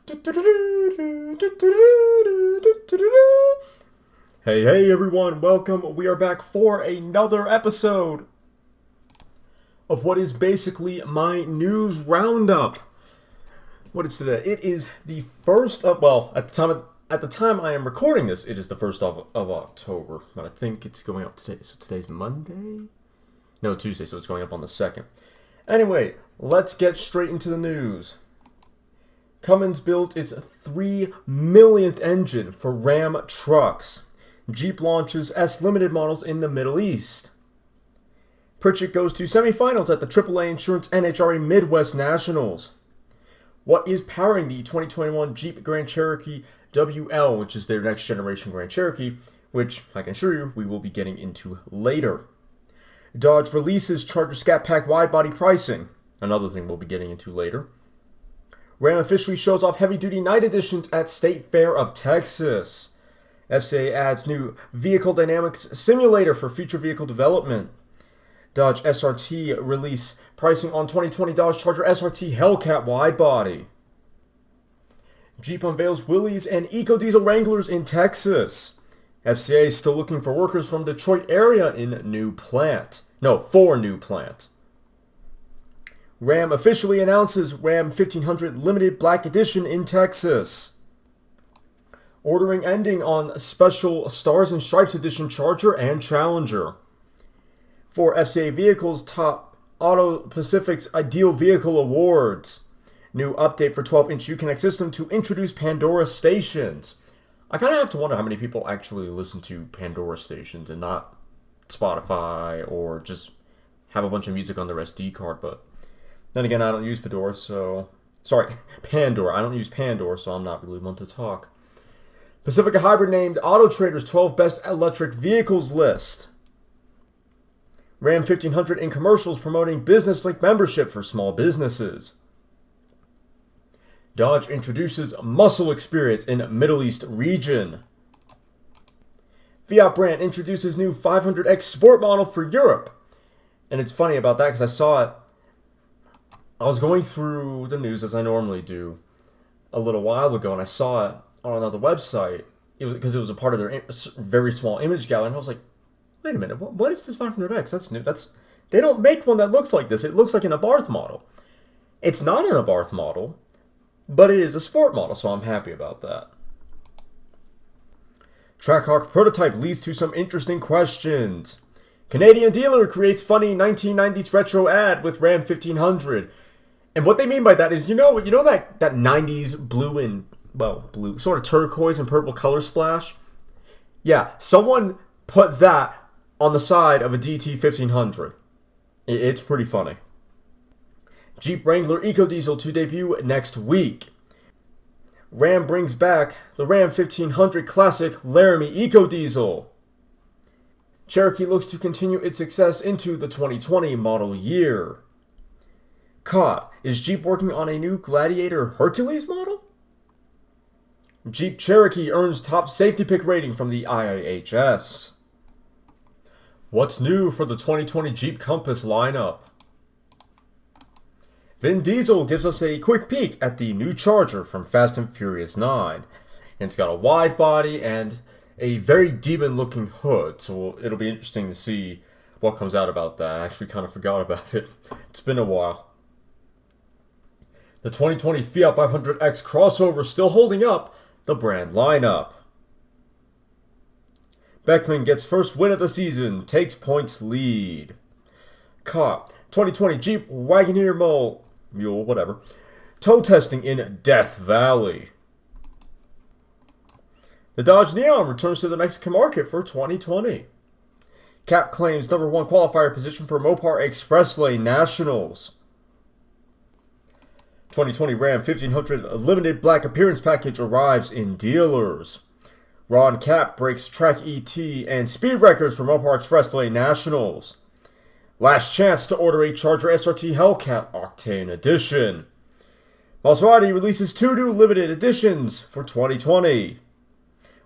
Hey everyone, welcome. We are back for another episode of what is basically my news roundup. What is today? It is the first of, well, at the time I am recording this, it is the 1st of October, but I think it's going up today. So today's Monday? No, Tuesday, so it's going up on the 2nd. Anyway, let's get straight into the news. Cummins built its 3 millionth engine for Ram trucks. Jeep launches S-Limited models in the Middle East. Pritchett goes to semifinals at the AAA Insurance NHRA Midwest Nationals. What is powering the 2021 Jeep Grand Cherokee WL, which is their next generation Grand Cherokee, which, I can assure you, we will be getting into later. Dodge releases Charger Scat Pack Widebody pricing, another thing we'll be getting into later. Ram officially shows off heavy-duty night editions at State Fair of Texas. FCA adds new vehicle dynamics simulator for future vehicle development. Dodge SRT release pricing on 2020 Dodge Charger SRT Hellcat Widebody. Jeep unveils Willys and eco-diesel Wranglers in Texas. FCA is still looking for workers from Detroit area in for new plant. Ram officially announces Ram 1500 Limited Black Edition in Texas. Ordering ending on special Stars and Stripes Edition Charger and Challenger. For FCA vehicles, top Auto Pacific's Ideal Vehicle Awards. New update for 12-inch Uconnect system to introduce Pandora stations. I kind of have to wonder how many people actually listen to Pandora stations and not Spotify or just have a bunch of music on their SD card, but then again, I don't use Pandora, Pandora. I don't use Pandora, so I'm not really one to talk. Pacifica Hybrid named Auto Trader's 12 Best Electric Vehicles list. Ram 1500 in commercials promoting Business Link membership for small businesses. Dodge introduces muscle experience in Middle East region. Fiat brand introduces new 500X Sport model for Europe. And it's funny about that because I saw it. I was going through the news as I normally do a little while ago, and I saw it on another website because it was a part of their very small image gallery, and I was like, wait a minute, what is this 500X? That's new. They don't make one that looks like this. It looks like an Abarth model. It's not an Abarth model, but it is a sport model, so I'm happy about that. Trailhawk prototype leads to some interesting questions. Canadian dealer creates funny 1990s retro ad with Ram 1500. And what they mean by that is, you know that 90s blue sort of turquoise and purple color splash? Yeah, someone put that on the side of a DT 1500. It's pretty funny. Jeep Wrangler EcoDiesel to debut next week. Ram brings back the Ram 1500 Classic Laramie EcoDiesel. Cherokee looks to continue its success into the 2020 model year. Caught. Is Jeep working on a new Gladiator Hercules model? Jeep Cherokee earns top safety pick rating from the IIHS. What's new for the 2020 Jeep Compass lineup? Vin Diesel gives us a quick peek at the new Charger from Fast and Furious 9. And it's got a wide body and a very demon-looking hood, so it'll be interesting to see what comes out about that. I actually kind of forgot about it. It's been a while. The 2020 Fiat 500X crossover still holding up the brand lineup. Beckman gets first win of the season, takes points lead. Caught. 2020 Jeep Wagoneer Mule, whatever. Tow testing in Death Valley. The Dodge Neon returns to the Mexican market for 2020. Cap claims number 1 qualifier position for Mopar Express Lane Nationals. 2020 Ram 1500 Limited Black Appearance Package arrives in dealers. Ron Cap breaks track ET and speed records for Mopar Express Lane Nationals. Last chance to order a Charger SRT Hellcat Octane Edition. Maserati releases 2 new limited editions for 2020.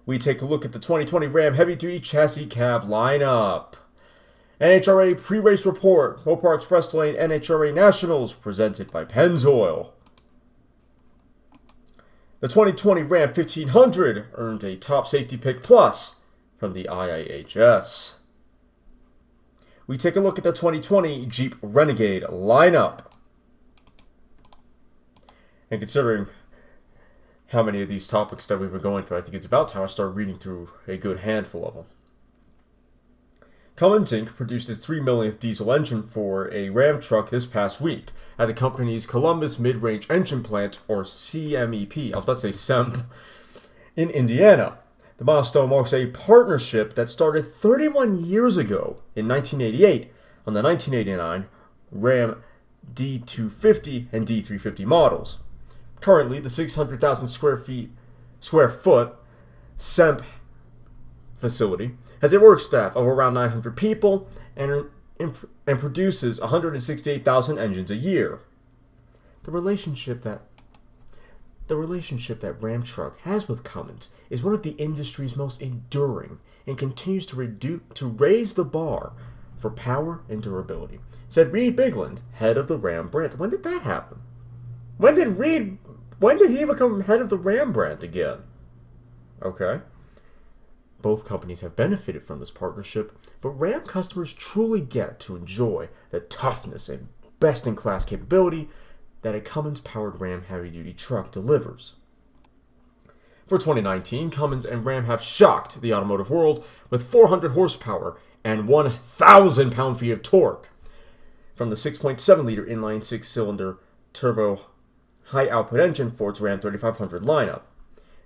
We take a look at the 2020 Ram Heavy Duty Chassis Cab lineup. NHRA Pre-Race Report, Mopar Express Lane NHRA Nationals, presented by Pennzoil. The 2020 Ram 1500 earned a Top Safety Pick Plus from the IIHS. We take a look at the 2020 Jeep Renegade lineup. And considering how many of these topics that we've been going through, I think it's about time I start reading through a good handful of them. Cummins Inc. produced its 3 millionth diesel engine for a Ram truck this past week at the company's Columbus Mid-Range Engine Plant, or CMEP, I was about to say SEMP, in Indiana. The milestone marks a partnership that started 31 years ago in 1988 on the 1989 Ram D250 and D350 models. Currently, the 600,000 square foot SEMP facility has a work staff of around 900 people and produces 168,000 engines a year. The relationship that Ram Truck has with Cummins is one of the industry's most enduring and continues to raise the bar for power and durability, said Reed Bigland, head of the Ram brand. When did that happen? When did he become head of the Ram brand again? Okay. Both companies have benefited from this partnership, but Ram customers truly get to enjoy the toughness and best-in-class capability that a Cummins-powered Ram heavy-duty truck delivers. For 2019, Cummins and Ram have shocked the automotive world with 400 horsepower and 1,000 pound-feet of torque from the 6.7-liter inline six-cylinder turbo high-output engine for its Ram 3500 lineup.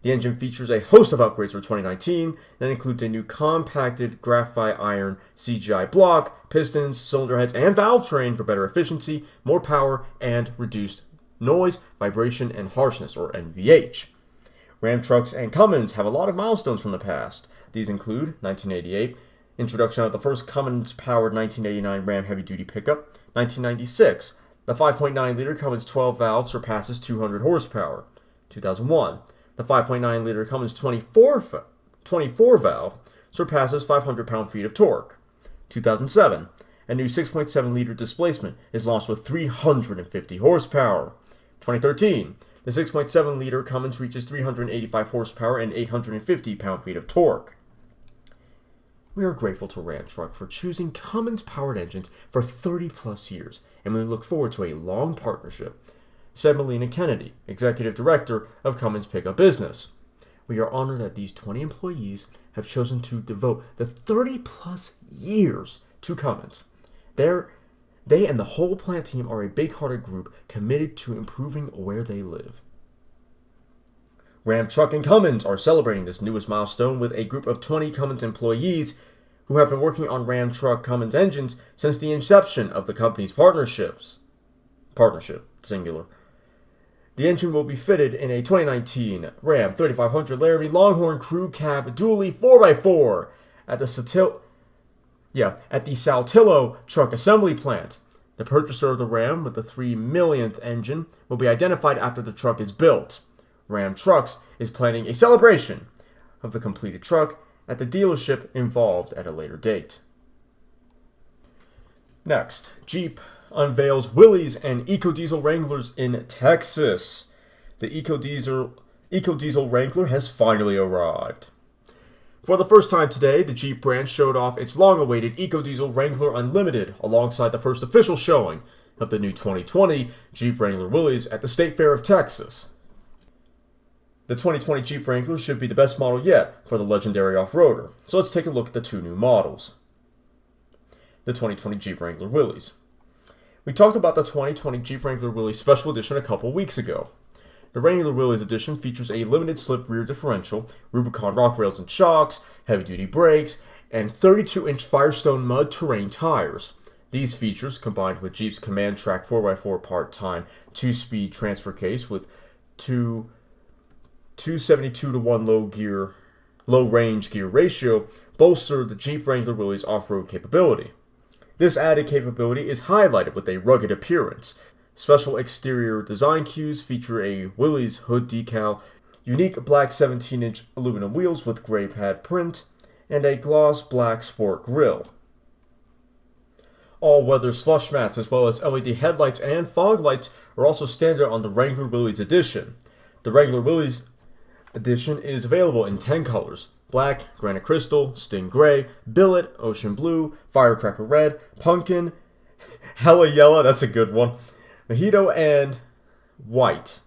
The engine features a host of upgrades for 2019 that includes a new compacted graphite iron CGI block, pistons, cylinder heads, and valve train for better efficiency, more power, and reduced noise, vibration, and harshness, or NVH. Ram trucks and Cummins have a lot of milestones from the past. These include 1988, introduction of the first Cummins-powered 1989 Ram heavy-duty pickup. 1996, the 5.9-liter Cummins 12-valve surpasses 200 horsepower. 2001, the 5.9-liter Cummins 24-valve surpasses 500 pound-feet of torque. 2007, a new 6.7-liter displacement is launched with 350 horsepower. 2013, the 6.7-liter Cummins reaches 385 horsepower and 850 pound-feet of torque. We are grateful to Ram Truck for choosing Cummins-powered engines for 30-plus years, and we look forward to a long partnership, said Melina Kennedy, Executive Director of Cummins Pickup Business. We are honored that these 20 employees have chosen to devote the 30-plus years to Cummins. They and the whole plant team are a big-hearted group committed to improving where they live. Ram Truck and Cummins are celebrating this newest milestone with a group of 20 Cummins employees who have been working on Ram Truck Cummins engines since the inception of the company's partnership, singular. The engine will be fitted in a 2019 Ram 3500 Laramie Longhorn Crew Cab Dually 4x4 at the Saltillo Truck Assembly Plant. The purchaser of the Ram with the 3 millionth engine will be identified after the truck is built. Ram Trucks is planning a celebration of the completed truck at the dealership involved at a later date. Next, Jeep unveils Willys and EcoDiesel Wranglers in Texas. The EcoDiesel Wrangler has finally arrived. For the first time today, the Jeep brand showed off its long-awaited EcoDiesel Wrangler Unlimited alongside the first official showing of the new 2020 Jeep Wrangler Willys at the State Fair of Texas. The 2020 Jeep Wrangler should be the best model yet for the legendary off-roader, so let's take a look at the two new models. The 2020 Jeep Wrangler Willys. We talked about the 2020 Jeep Wrangler Willys Special Edition a couple weeks ago. The Wrangler Willys Edition features a limited slip rear differential, Rubicon rock rails and shocks, heavy-duty brakes, and 32-inch Firestone mud terrain tires. These features, combined with Jeep's Command Track 4x4 part-time 2-speed transfer case with 272-to-1 low-range gear ratio, bolster the Jeep Wrangler Willys off-road capability. This added capability is highlighted with a rugged appearance. Special exterior design cues feature a Willys hood decal, unique black 17-inch aluminum wheels with gray pad print, and a gloss black sport grille. All-weather slush mats as well as LED headlights and fog lights are also standard on the Wrangler Willys Edition. The regular Willys edition is available in 10 colors: black, granite crystal, sting gray, billet, ocean blue, firecracker red, pumpkin, hella yellow, that's a good one, mojito, and white.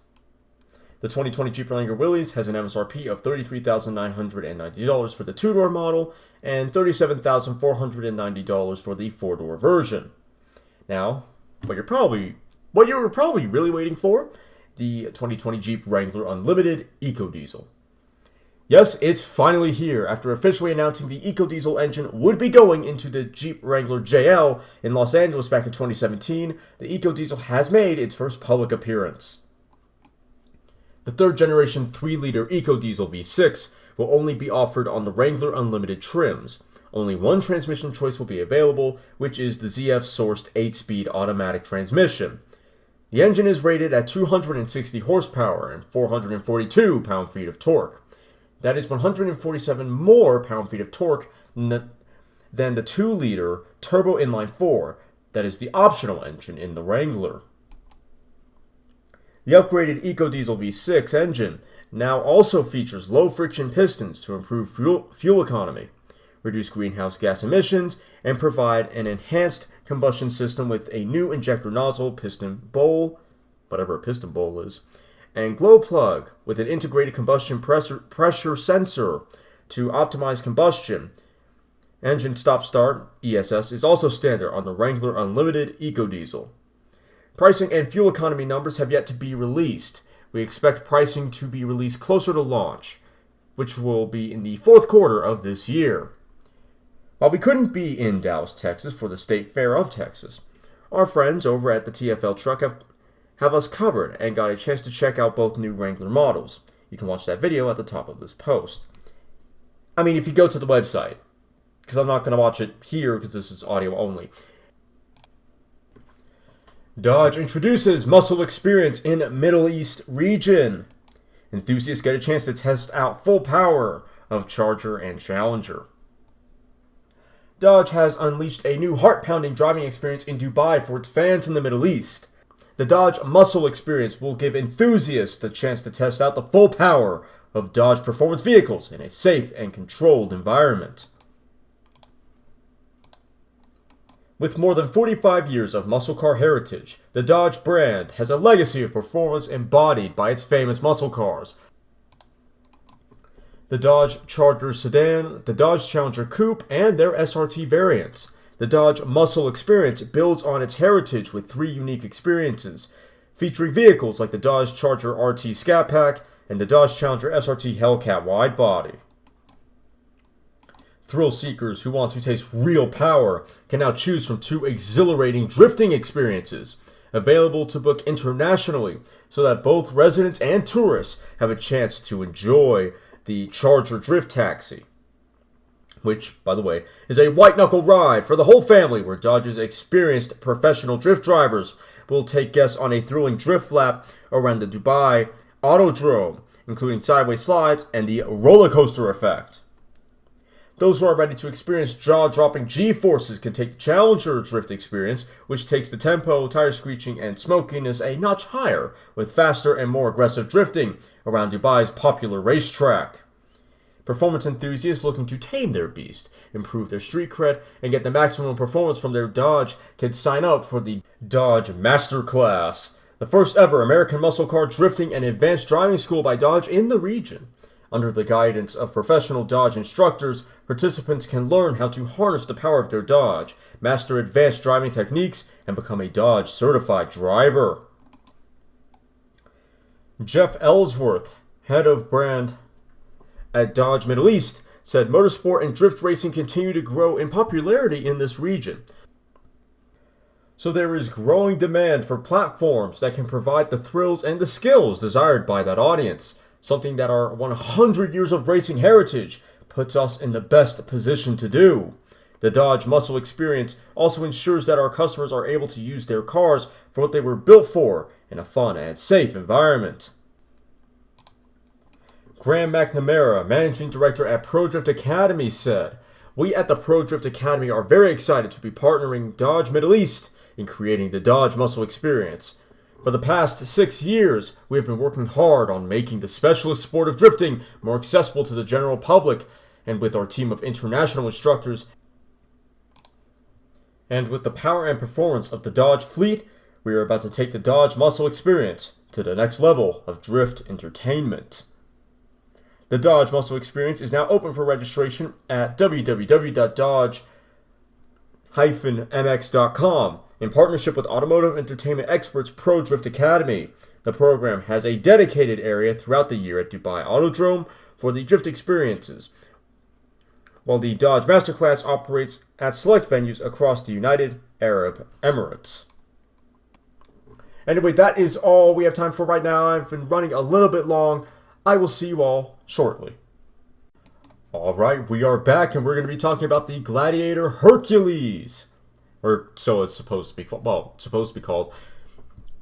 The 2020 Jeep Wrangler Willys has an MSRP of $33,990 for the two-door model and $37,490 for the four-door version. Now, what you were probably really waiting for, the 2020 Jeep Wrangler Unlimited EcoDiesel. Yes, it's finally here. After officially announcing the EcoDiesel engine would be going into the Jeep Wrangler JL in Los Angeles back in 2017, the EcoDiesel has made its first public appearance. The third-generation 3-liter EcoDiesel V6 will only be offered on the Wrangler Unlimited trims. Only one transmission choice will be available, which is the ZF-sourced 8-speed automatic transmission. The engine is rated at 260 horsepower and 442 pound-feet of torque. That is 147 more pound-feet of torque than the 2-liter turbo inline-4, that is the optional engine in the Wrangler. The upgraded EcoDiesel V6 engine now also features low-friction pistons to improve fuel economy, reduce greenhouse gas emissions, and provide an enhanced combustion system with a new injector nozzle, piston bowl, whatever a piston bowl is, and glow plug with an integrated combustion pressure sensor to optimize combustion. Engine stop-start, ESS, is also standard on the Wrangler Unlimited EcoDiesel. Pricing and fuel economy numbers have yet to be released. We expect pricing to be released closer to launch, which will be in the fourth quarter of this year. While we couldn't be in Dallas, Texas for the State Fair of Texas, our friends over at the TFL Truck have us covered and got a chance to check out both new Wrangler models. You can watch that video at the top of this post. I mean, if you go to the website, because I'm not going to watch it here because this is audio only. Dodge introduces muscle experience in Middle East region. Enthusiasts get a chance to test out full power of Charger and Challenger. Dodge has unleashed a new heart-pounding driving experience in Dubai for its fans in the Middle East. The Dodge Muscle Experience will give enthusiasts the chance to test out the full power of Dodge performance vehicles in a safe and controlled environment. With more than 45 years of muscle car heritage, the Dodge brand has a legacy of performance embodied by its famous muscle cars. The Dodge Charger sedan, the Dodge Challenger Coupe, and their SRT variants. The Dodge Muscle Experience builds on its heritage with 3 unique experiences, featuring vehicles like the Dodge Charger RT Scat Pack and the Dodge Challenger SRT Hellcat Widebody. Thrill seekers who want to taste real power can now choose from 2 exhilarating drifting experiences, available to book internationally, so that both residents and tourists have a chance to enjoy the Charger Drift Taxi, which, by the way, is a white-knuckle ride for the whole family where Dodge's experienced professional drift drivers will take guests on a thrilling drift lap around the Dubai Autodrome, including sideways slides and the roller coaster effect. Those who are ready to experience jaw-dropping G-forces can take the Challenger Drift experience, which takes the tempo, tire screeching, and smokiness a notch higher with faster and more aggressive drifting around Dubai's popular racetrack. Performance enthusiasts looking to tame their beast, improve their street cred, and get the maximum performance from their Dodge can sign up for the Dodge Masterclass, the first ever American muscle car drifting and advanced driving school by Dodge in the region. Under the guidance of professional Dodge instructors, participants can learn how to harness the power of their Dodge, master advanced driving techniques, and become a Dodge certified driver. Jeff Ellsworth, head of brand at Dodge Middle East, said motorsport and drift racing continue to grow in popularity in this region. So there is growing demand for platforms that can provide the thrills and the skills desired by that audience, something that our 100 years of racing heritage puts us in the best position to do. The Dodge Muscle Experience also ensures that our customers are able to use their cars for what they were built for in a fun and safe environment. Graham McNamara, Managing Director at ProDrift Academy, said, "We at the ProDrift Academy are very excited to be partnering Dodge Middle East in creating the Dodge Muscle Experience. For the past 6 years, we have been working hard on making the specialist sport of drifting more accessible to the general public, and with our team of international instructors, and with the power and performance of the Dodge fleet, we are about to take the Dodge muscle experience to the next level of drift entertainment. The Dodge muscle experience is now open for registration at www.dodge-mx.com. In partnership with automotive entertainment experts Pro Drift Academy, the program has a dedicated area throughout the year at Dubai Autodrome for the drift experiences, while the Dodge Masterclass operates at select venues across the United Arab Emirates. Anyway, that is all we have time for right now. I've been running a little bit long. I will see you all shortly. Alright, we are back and we're going to be talking about the Gladiator Hercules. Or so it's supposed to be called. Well, it's supposed to be called.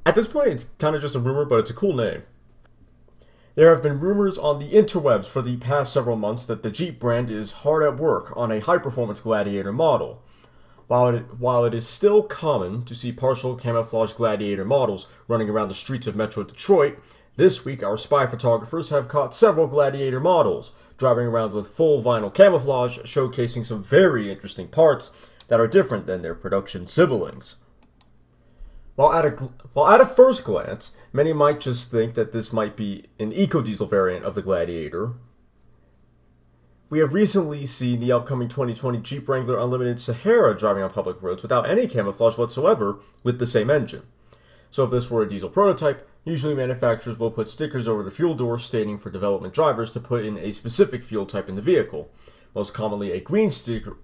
At this point, it's kind of just a rumor, but it's a cool name. There have been rumors on the interwebs for the past several months that the Jeep brand is hard at work on a high-performance Gladiator model. While it is still common to see partial camouflage Gladiator models running around the streets of Metro Detroit, this week our spy photographers have caught several Gladiator models, driving around with full vinyl camouflage, showcasing some very interesting parts that are different than their production siblings. While at a first glance, many might just think that this might be an eco-diesel variant of the Gladiator, we have recently seen the upcoming 2020 Jeep Wrangler Unlimited Sahara driving on public roads without any camouflage whatsoever with the same engine. So if this were a diesel prototype, usually manufacturers will put stickers over the fuel door stating for development drivers to put in a specific fuel type in the vehicle. Most commonly a green sticker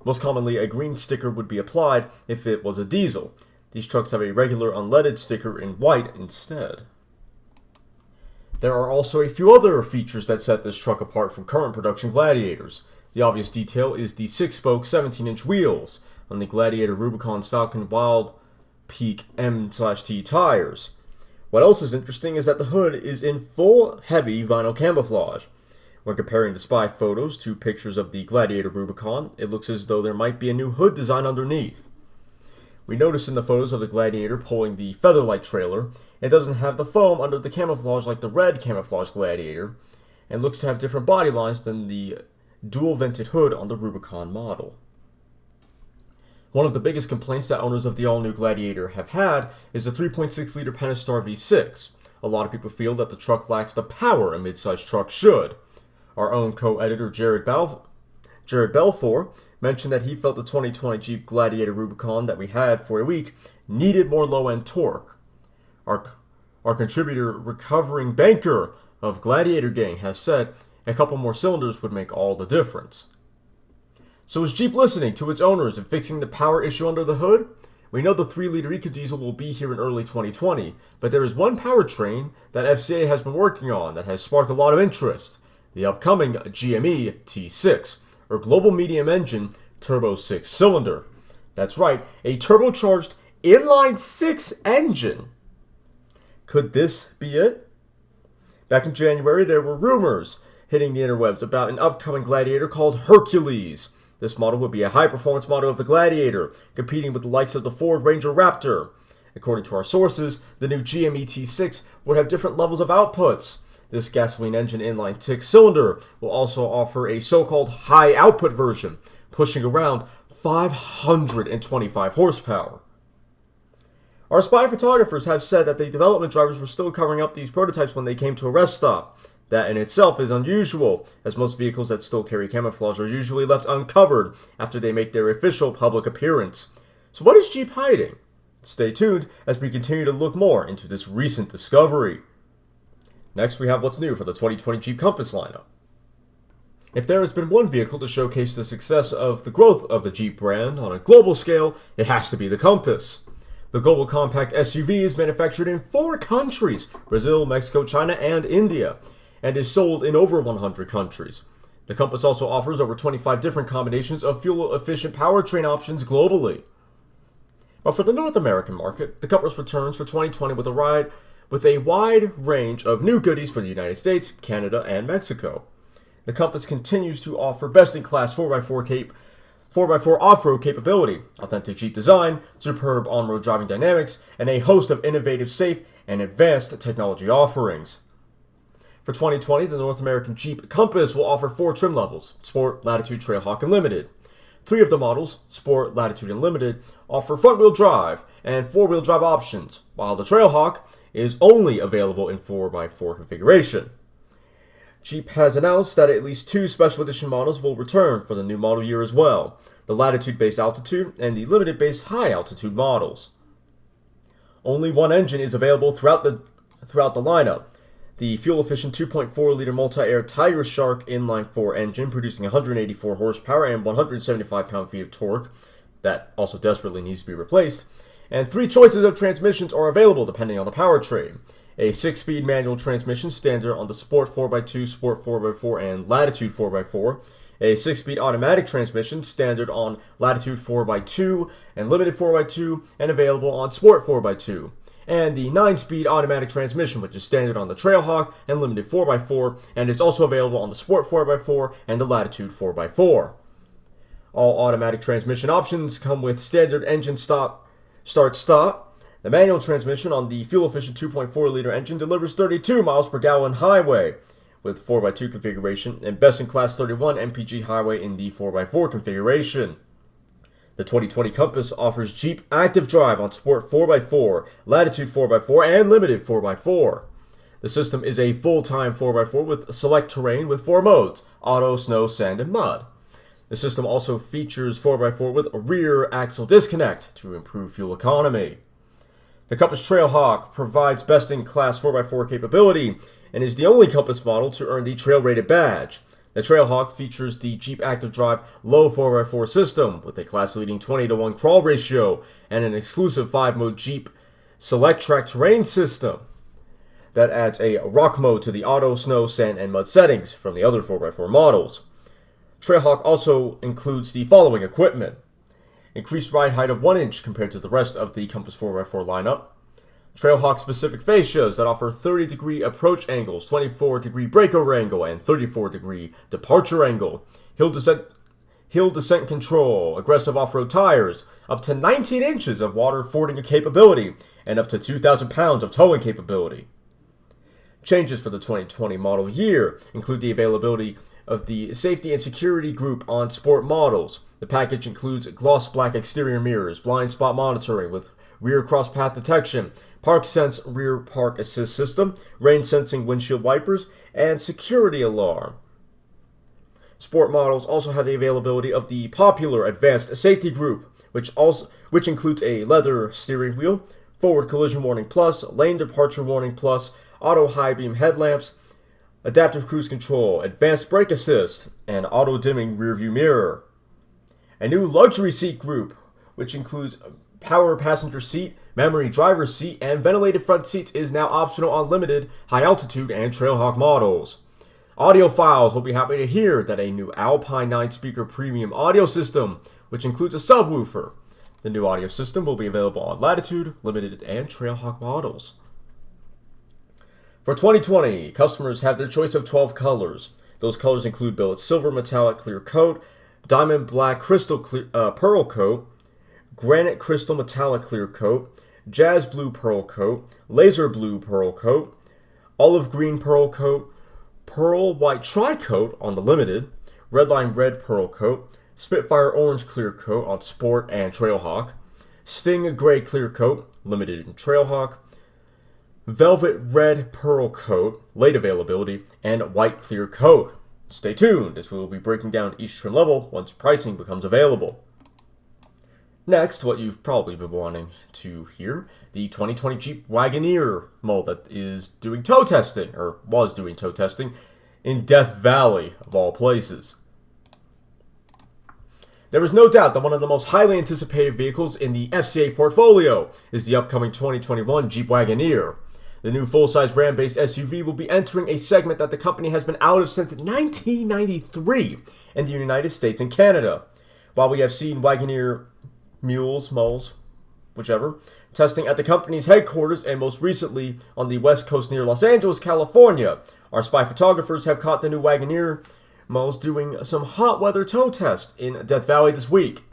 would be applied if it was a diesel. These trucks have a regular unleaded sticker in white instead. There are also a few other features that set this truck apart from current production Gladiators. The obvious detail is the 6-spoke 17-inch wheels on the Gladiator Rubicon's Falcon Wild Peak M/T tires. What else is interesting is that the hood is in full heavy vinyl camouflage. When comparing the spy photos to pictures of the Gladiator Rubicon, it looks as though there might be a new hood design underneath. We notice in the photos of the Gladiator pulling the Featherlight trailer, it doesn't have the foam under the camouflage like the red camouflage Gladiator, and looks to have different body lines than the dual-vented hood on the Rubicon model. One of the biggest complaints that owners of the all-new Gladiator have had is the 3.6-liter Pentastar V6. A lot of people feel that the truck lacks the power a midsize truck should. Our own co-editor Jared Belfour mentioned that he felt the 2020 Jeep Gladiator Rubicon that we had for a week needed more low-end torque. Our contributor, recovering banker of Gladiator Gang, has said a couple more cylinders would make all the difference. So is Jeep listening to its owners and fixing the power issue under the hood? We know the 3-liter EcoDiesel will be here in early 2020, but there is one powertrain that FCA has been working on that has sparked a lot of interest: the upcoming GME T6, or Global Medium Engine Turbo 6-cylinder. That's right, a turbocharged inline-6 engine. Could this be it? Back in January, there were rumors hitting the interwebs about an upcoming Gladiator called Hercules. This model would be a high-performance model of the Gladiator, competing with the likes of the Ford Ranger Raptor. According to our sources, the new GME T6 would have different levels of outputs. This gasoline engine inline 6-cylinder will also offer a so-called high-output version, pushing around 525 horsepower. Our spy photographers have said that the development drivers were still covering up these prototypes when they came to a rest stop. That in itself is unusual, as most vehicles that still carry camouflage are usually left uncovered after they make their official public appearance. So what is Jeep hiding? Stay tuned as we continue to look more into this recent discovery. Next, we have what's new for the 2020 Jeep Compass lineup. If there has been one vehicle to showcase the success of the growth of the Jeep brand on a global scale, it has to be the Compass. The global compact SUV is manufactured in 4 countries: Brazil, Mexico, China, and India, and is sold in over 100 countries. The Compass also offers over 25 different combinations of fuel-efficient powertrain options globally. But for the North American market, the Compass returns for 2020 with a wide range of new goodies for the United States, Canada, and Mexico. The Compass continues to offer best-in-class 4x4 4x4 off-road capability, authentic Jeep design, superb on-road driving dynamics, and a host of innovative, safe, and advanced technology offerings. For 2020, the North American Jeep Compass will offer 4 trim levels: Sport, Latitude, Trailhawk, and Limited. 3 of the models, Sport, Latitude, and Limited, offer front-wheel drive and 4-wheel drive options, while the Trailhawk is only available in 4x4 configuration. Jeep has announced that at least 2 special edition models will return for the new model year as well: the Latitude-based altitude and the Limited-based high altitude models. Only one engine is available throughout the lineup: the fuel-efficient 2.4-liter multi-air Tiger Shark inline-4 engine, producing 184 horsepower and 175 pound-feet of torque, that also desperately needs to be replaced. And 3 choices of transmissions are available depending on the powertrain: a 6-speed manual transmission standard on the Sport 4x2, Sport 4x4, and Latitude 4x4, a 6-speed automatic transmission standard on Latitude 4x2 and Limited 4x2, and available on Sport 4x2, and the 9-speed automatic transmission, which is standard on the Trailhawk and Limited 4x4, and is also available on the Sport 4x4 and the Latitude 4x4. All automatic transmission options come with standard engine start-stop. The manual transmission on the fuel-efficient 2.4-liter engine delivers 32 miles per gallon highway with 4x2 configuration, and best-in-class 31 mpg highway in the 4x4 configuration. The 2020 Compass offers Jeep Active Drive on Sport 4x4, Latitude 4x4, and Limited 4x4. The system is a full-time 4x4 with select terrain with 4 modes: auto, snow, sand, and mud. The system also features 4x4 with a rear axle disconnect to improve fuel economy. The Compass Trailhawk provides best-in-class 4x4 capability and is the only Compass model to earn the Trail Rated badge. The Trailhawk features the Jeep Active Drive low 4x4 system with a class-leading 20-to-1 crawl ratio and an exclusive 5-mode Jeep Select Track Terrain system that adds a rock mode to the auto, snow, sand, and mud settings from the other 4x4 models. Trailhawk also includes the following equipment: increased ride height of 1 inch compared to the rest of the Compass 4x4 lineup, Trailhawk-specific fascias that offer 30-degree approach angles, 24-degree breakover angle, and 34-degree departure angle, hill descent control, aggressive off-road tires, up to 19 inches of water fording capability, and up to 2,000 pounds of towing capability. Changes for the 2020 model year include the availability of the Safety and Security Group on Sport models. The package includes gloss black exterior mirrors, blind spot monitoring with rear cross-path detection, Park Sense rear park assist system, rain sensing windshield wipers, and security alarm. Sport models also have the availability of the popular Advanced Safety Group, which includes a leather steering wheel, forward collision warning plus, lane departure warning plus, auto high beam headlamps, adaptive cruise control, advanced brake assist, and auto dimming rearview mirror. A new luxury seat group, which includes power passenger seat, memory driver's seat, and ventilated front seats, is now optional on Limited, high altitude, and Trailhawk models. Audiophiles will be happy to hear that a new Alpine 9-speaker premium audio system, which includes a subwoofer. The new audio system will be available on Latitude, Limited, and Trailhawk models. For 2020, customers have their choice of 12 colors. Those colors include billet silver metallic clear coat, diamond black crystal pearl coat, granite crystal metallic clear coat, jazz blue pearl coat, laser blue pearl coat, olive green pearl coat, pearl white tri-coat on the Limited, redline red pearl coat, Spitfire orange clear coat on Sport and Trailhawk, Sting gray clear coat, Limited and Trailhawk, velvet red pearl coat, late availability, and white clear coat. Stay tuned, as we will be breaking down each trim level once pricing becomes available. Next, what you've probably been wanting to hear, the 2020 Jeep Wagoneer model that is doing tow testing, or was doing tow testing, in Death Valley, of all places. There is no doubt that one of the most highly anticipated vehicles in the FCA portfolio is the upcoming 2021 Jeep Wagoneer. The new full-size Ram-based SUV will be entering a segment that the company has been out of since 1993 in the United States and Canada. While we have seen Wagoneer mules, whichever, testing at the company's headquarters and most recently on the west coast near Los Angeles, California, our spy photographers have caught the new Wagoneer models doing some hot weather tow tests in Death Valley this week.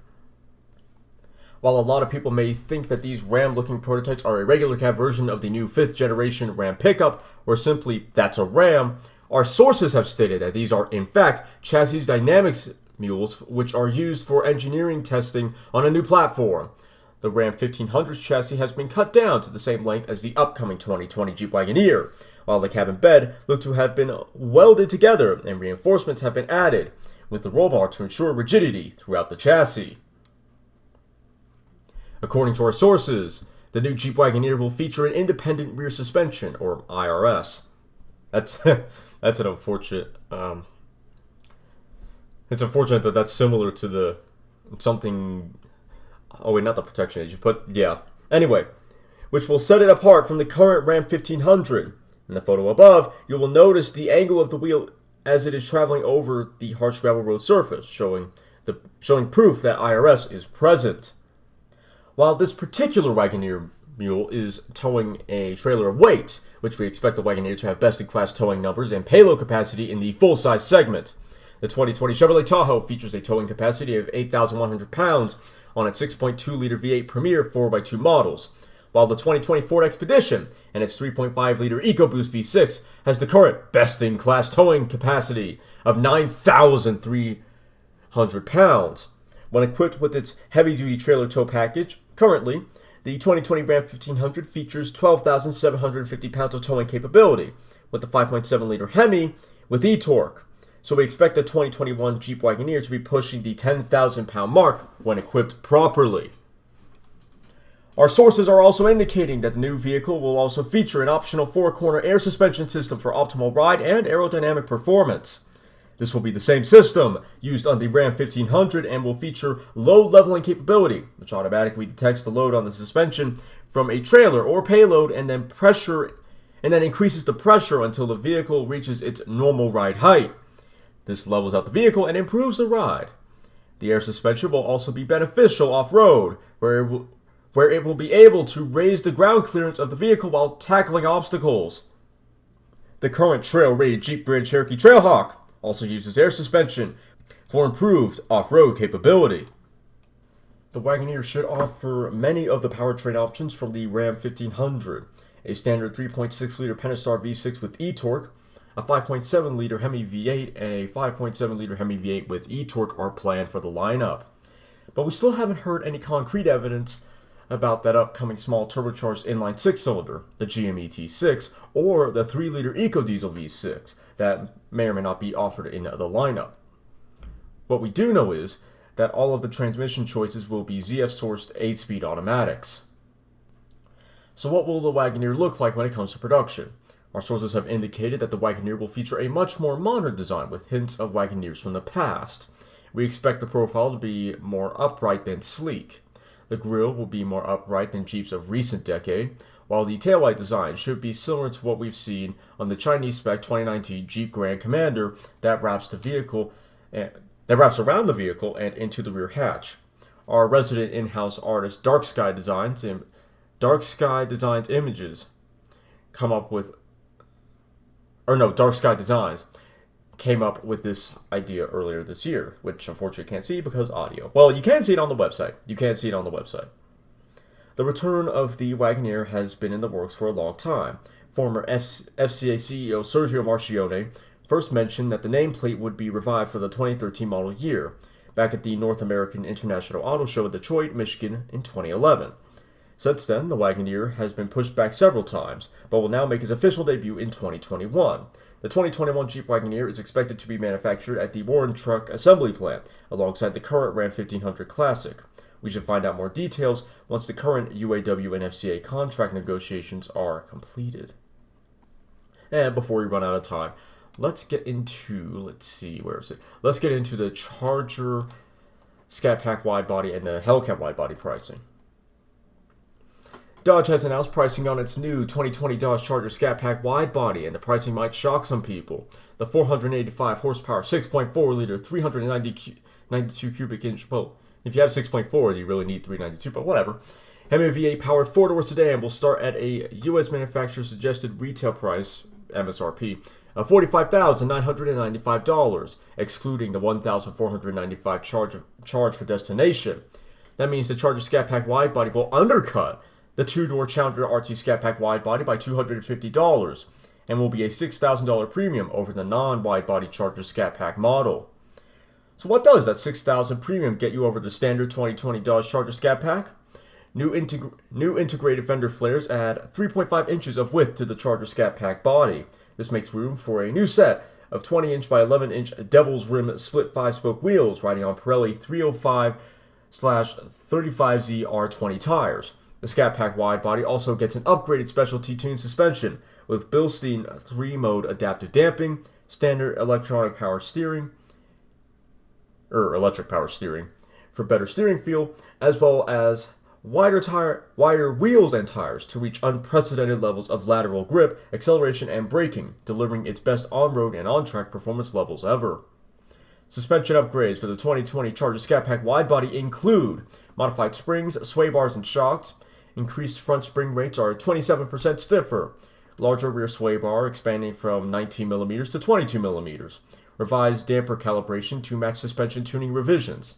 While a lot of people may think that these Ram-looking prototypes are a regular cab version of the new 5th generation Ram pickup, or simply, that's a Ram, our sources have stated that these are, in fact, chassis dynamics mules which are used for engineering testing on a new platform. The Ram 1500 chassis has been cut down to the same length as the upcoming 2020 Jeep Wagoneer, while the cab and bed look to have been welded together and reinforcements have been added, with the roll bar to ensure rigidity throughout the chassis. According to our sources, the new Jeep Wagoneer will feature an independent rear suspension, or IRS. That's an unfortunate. It's unfortunate that that's similar to the something. Oh wait, not the protection agent, but yeah. Anyway, which will set it apart from the current Ram 1500. In the photo above, you will notice the angle of the wheel as it is traveling over the harsh gravel road surface, showing proof that IRS is present. While this particular Wagoneer mule is towing a trailer of weight, which we expect the Wagoneer to have best-in-class towing numbers and payload capacity in the full-size segment. The 2020 Chevrolet Tahoe features a towing capacity of 8,100 pounds on its 6.2-liter V8 Premier 4x2 models, while the 2020 Ford Expedition and its 3.5-liter EcoBoost V6 has the current best-in-class towing capacity of 9,300 pounds. When equipped with its heavy-duty trailer tow package, currently, the 2020 Ram 1500 features 12,750 pounds of towing capability, with the 5.7-liter Hemi with e-torque. So we expect the 2021 Jeep Wagoneer to be pushing the 10,000-pound mark when equipped properly. Our sources are also indicating that the new vehicle will also feature an optional 4-corner air suspension system for optimal ride and aerodynamic performance. This will be the same system used on the Ram 1500 and will feature load leveling capability, which automatically detects the load on the suspension from a trailer or payload and then increases the pressure until the vehicle reaches its normal ride height. This levels out the vehicle and improves the ride. The air suspension will also be beneficial off-road, where it will be able to raise the ground clearance of the vehicle while tackling obstacles. The current trail-rated Jeep Grand Cherokee Trailhawk also uses air suspension for improved off-road capability. The Wagoneer should offer many of the powertrain options from the Ram 1500. A standard 3.6-liter Pentastar V6 with e-torque, a 5.7-liter Hemi V8, and a 5.7-liter Hemi V8 with e-torque are planned for the lineup. But we still haven't heard any concrete evidence about that upcoming small turbocharged inline 6-cylinder, the GME T6, or the 3-liter EcoDiesel V6 that may or may not be offered in the lineup. What we do know is that all of the transmission choices will be ZF-sourced 8-speed automatics. So what will the Wagoneer look like when it comes to production? Our sources have indicated that the Wagoneer will feature a much more modern design with hints of Wagoneers from the past. We expect the profile to be more upright than sleek. The grille will be more upright than Jeeps of recent decade, while the taillight design should be similar to what we've seen on the Chinese spec 2019 Jeep Grand Commander that wraps around the vehicle and into the rear hatch. Our resident in-house artist Dark Sky Designs came up with this idea earlier this year, which unfortunately can't see because audio. Well, you can see it on the website. The return of the Wagoneer has been in the works for a long time. Former FCA CEO Sergio Marchionne first mentioned that the nameplate would be revived for the 2013 model year, back at the North American International Auto Show in Detroit, Michigan in 2011. Since then, the Wagoneer has been pushed back several times, but will now make its official debut in 2021. The 2021 Jeep Wagoneer is expected to be manufactured at the Warren Truck Assembly Plant, alongside the current Ram 1500 Classic. We should find out more details once the current UAW and FCA contract negotiations are completed. And before we run out of time, let's get into the Charger Scat Pack Widebody and the Hellcat Widebody pricing. Dodge has announced pricing on its new 2020 Dodge Charger Scat Pack Widebody, and the pricing might shock some people. The 485 horsepower, 6.4-liter, 392 cubic inch, well, if you have 6.4, you really need 392, but whatever. Hemi V8 powered 4-door sedan will start at a U.S. manufacturer suggested retail price, MSRP, of $45,995, excluding the $1,495 charge for destination. That means the Charger Scat Pack Widebody will undercut the two-door Challenger RT Scat Pack Widebody by $250 and will be a $6,000 premium over the non-widebody Charger Scat Pack model. So what does that $6,000 premium get you over the standard 2020 Dodge Charger Scat Pack? New integrated fender flares add 3.5 inches of width to the Charger Scat Pack body. This makes room for a new set of 20-inch by 11-inch Devil's Rim split 5-spoke wheels riding on Pirelli 305/35Z R20 tires. The Scat Pack Widebody also gets an upgraded specialty tuned suspension with Bilstein 3-mode adaptive damping, standard electric power steering for better steering feel, as well as wider wheels and tires to reach unprecedented levels of lateral grip, acceleration, and braking, delivering its best on-road and on-track performance levels ever. Suspension upgrades for the 2020 Charger Scat Pack Widebody include modified springs, sway bars, and shocks. Increased front spring rates are 27% stiffer. Larger rear sway bar expanding from 19mm to 22mm. Revised damper calibration to match suspension tuning revisions.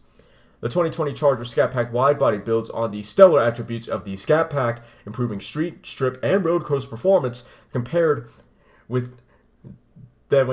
The 2020 Charger Scat Pack Widebody builds on the stellar attributes of the Scat Pack, improving street, strip, and road course performance when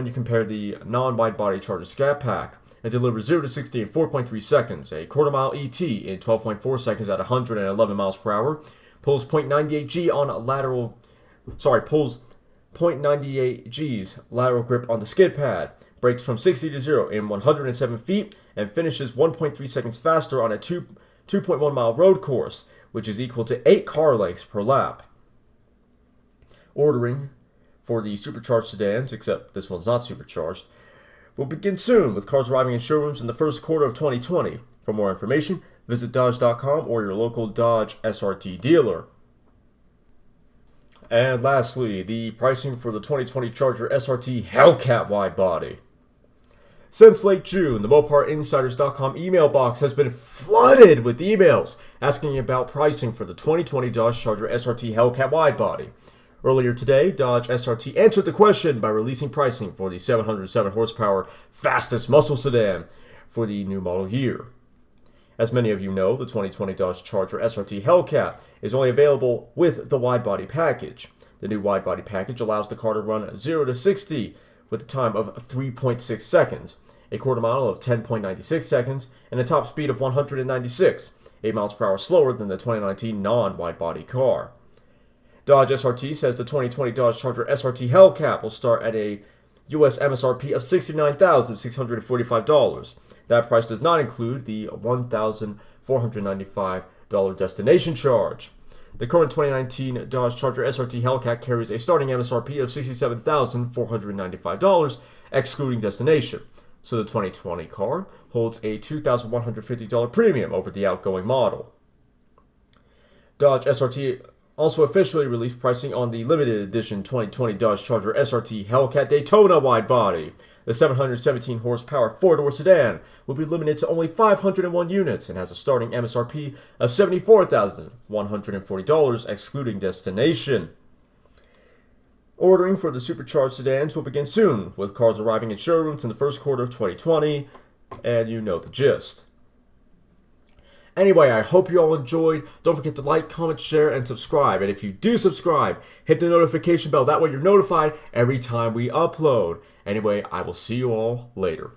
you compare the non-widebody Charger Scat Pack. It delivers 0 to 60 in 4.3 seconds, a quarter-mile ET in 12.4 seconds at 111 miles per hour, pulls 0.98 G's lateral grip on the skid pad, brakes from 60 to 0 in 107 feet, and finishes 1.3 seconds faster on a 2.1 mile road course, which is equal to 8 car lengths per lap. Ordering for the supercharged sedans, except this one's not supercharged, will begin soon, with cars arriving in showrooms in the first quarter of 2020. For more information, visit Dodge.com or your local Dodge SRT dealer. And lastly, the pricing for the 2020 Charger SRT Hellcat Widebody. Since late June, the Moparinsiders.com email box has been flooded with emails asking about pricing for the 2020 Dodge Charger SRT Hellcat Widebody. Earlier today, Dodge SRT answered the question by releasing pricing for the 707 horsepower fastest muscle sedan for the new model year. As many of you know, the 2020 Dodge Charger SRT Hellcat is only available with the widebody package. The new widebody package allows the car to run 0 to 60 with a time of 3.6 seconds, a quarter mile of 10.96 seconds, and a top speed of 196, 8 miles per hour slower than the 2019 non-widebody car. Dodge SRT says the 2020 Dodge Charger SRT Hellcat will start at a US MSRP of $69,645. That price does not include the $1,495 destination charge. The current 2019 Dodge Charger SRT Hellcat carries a starting MSRP of $67,495, excluding destination. So the 2020 car holds a $2,150 premium over the outgoing model. Dodge SRT also officially released pricing on the limited edition 2020 Dodge Charger SRT Hellcat Daytona Widebody. The 717 horsepower four-door sedan will be limited to only 501 units and has a starting MSRP of $74,140, excluding destination. Ordering for the supercharged sedans will begin soon, with cars arriving in showrooms in the first quarter of 2020, and you know the gist. Anyway, I hope you all enjoyed. Don't forget to like, comment, share, and subscribe. And if you do subscribe, hit the notification bell. That way you're notified every time we upload. Anyway, I will see you all later.